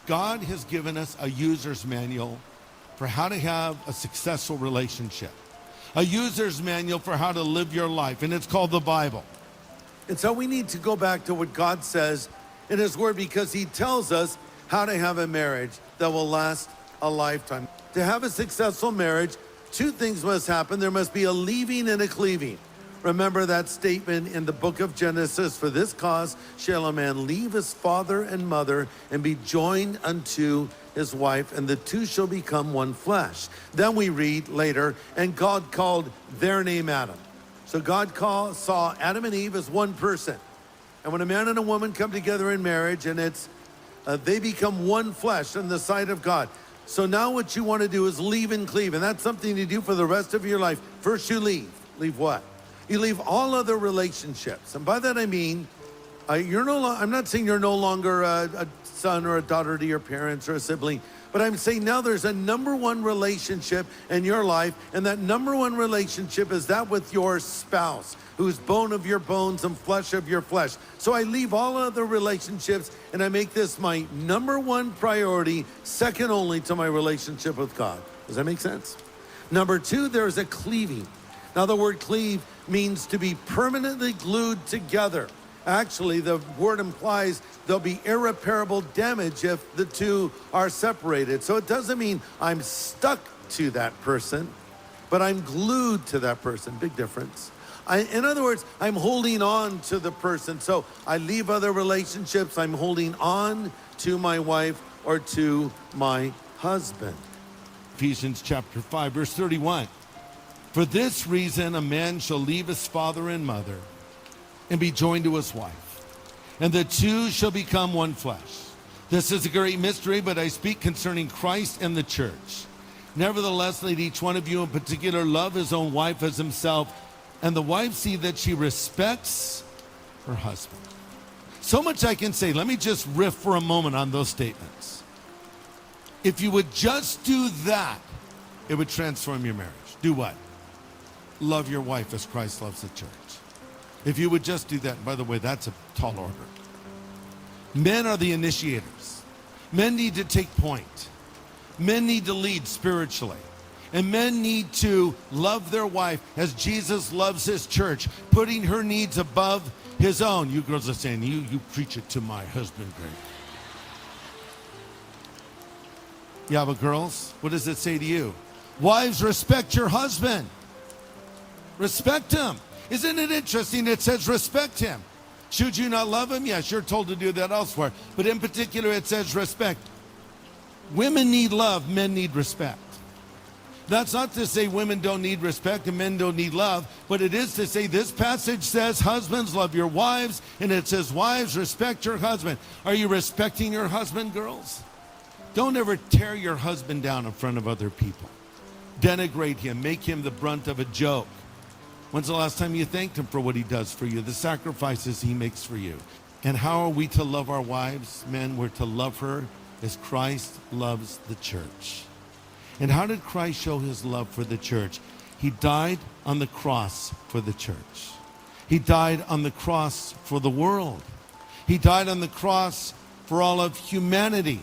God has given us a user's manual for how to have a successful relationship, a user's manual for how to live your life, and it's called the Bible. And so we need to go back to what God says in His Word, because He tells us how to have a marriage that will last a lifetime. To have a successful marriage, two things must happen. There must be a leaving and a cleaving. Remember that statement in the book of Genesis, for this cause shall a man leave his father and mother and be joined unto his wife, and the two shall become one flesh. Then we read later, and God called their name Adam. So God saw Adam and Eve as one person. And when a man and a woman come together in marriage, and they become one flesh in the sight of God. So now what you want to do is leave and cleave, and that's something you do for the rest of your life. First you leave. Leave what? You leave all other relationships. And by that I mean, I'm not saying you're no longer a son or a daughter to your parents or a sibling, but I'm saying now there's a number one relationship in your life, and that number one relationship is that with your spouse, who's bone of your bones and flesh of your flesh. So I leave all other relationships, and I make this my number one priority, second only to my relationship with God. Does that make sense? Number two, there's a cleaving. Now the word cleave means to be permanently glued together. Actually, the word implies there'll be irreparable damage if the two are separated. So it doesn't mean I'm stuck to that person, but I'm glued to that person. Big difference. In other words, I'm holding on to the person. So I leave other relationships. I'm holding on to my wife or to my husband. Ephesians chapter 5, verse 31. For this reason, a man shall leave his father and mother and be joined to his wife, and the two shall become one flesh. This is a great mystery, but I speak concerning Christ and the church. Nevertheless, let each one of you in particular love his own wife as himself, and the wife see that she respects her husband. So much I can say. Let me just riff for a moment on those statements. If you would just do that, it would transform your marriage. Do what? Love your wife as Christ loves the church. If you would just do that, and by the way, that's a tall order. Men are the initiators. Men need to take point. Men need to lead spiritually. And men need to love their wife as Jesus loves his church, putting her needs above his own. You girls are saying, you preach it to my husband, Greg. Yeah, but girls, what does it say to you? Wives, respect your husband. Respect him. Isn't it interesting? It says respect him. Should you not love him? Yes, you're told to do that elsewhere. But in particular, it says respect. Women need love. Men need respect. That's not to say women don't need respect and men don't need love, but it is to say this passage says, husbands, love your wives, and it says, wives, respect your husband. Are you respecting your husband, girls? Don't ever tear your husband down in front of other people. Denigrate him. Make him the brunt of a joke. When's the last time you thanked him for what he does for you, the sacrifices he makes for you? And how are we to love our wives? Men, we're to love her as Christ loves the church. And how did Christ show his love for the church? He died on the cross for the church. He died on the cross for the world. He died on the cross for all of humanity.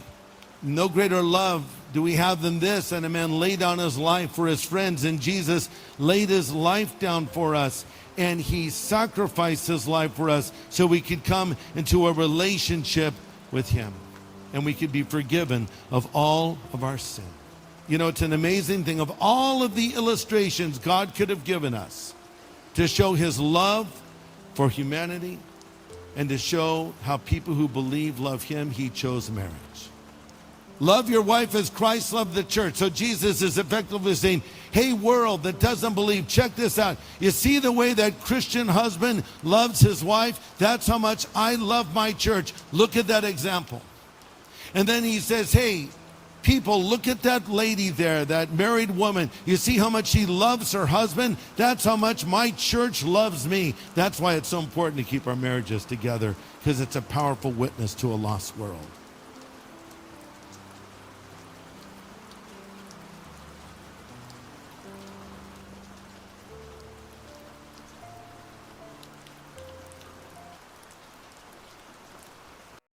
No greater love do we have than this, and a man laid down his life for his friends, and Jesus laid his life down for us, and he sacrificed his life for us so we could come into a relationship with him, and we could be forgiven of all of our sin. You know, it's an amazing thing. Of all of the illustrations God could have given us to show his love for humanity and to show how people who believe love him, he chose marriage. Love your wife as Christ loved the church. So Jesus is effectively saying, hey, world that doesn't believe, check this out. You see the way that Christian husband loves his wife? That's how much I love my church. Look at that example. And then he says, hey, people, look at that lady there, that married woman. You see how much she loves her husband? That's how much my church loves me. That's why it's so important to keep our marriages together, because it's a powerful witness to a lost world.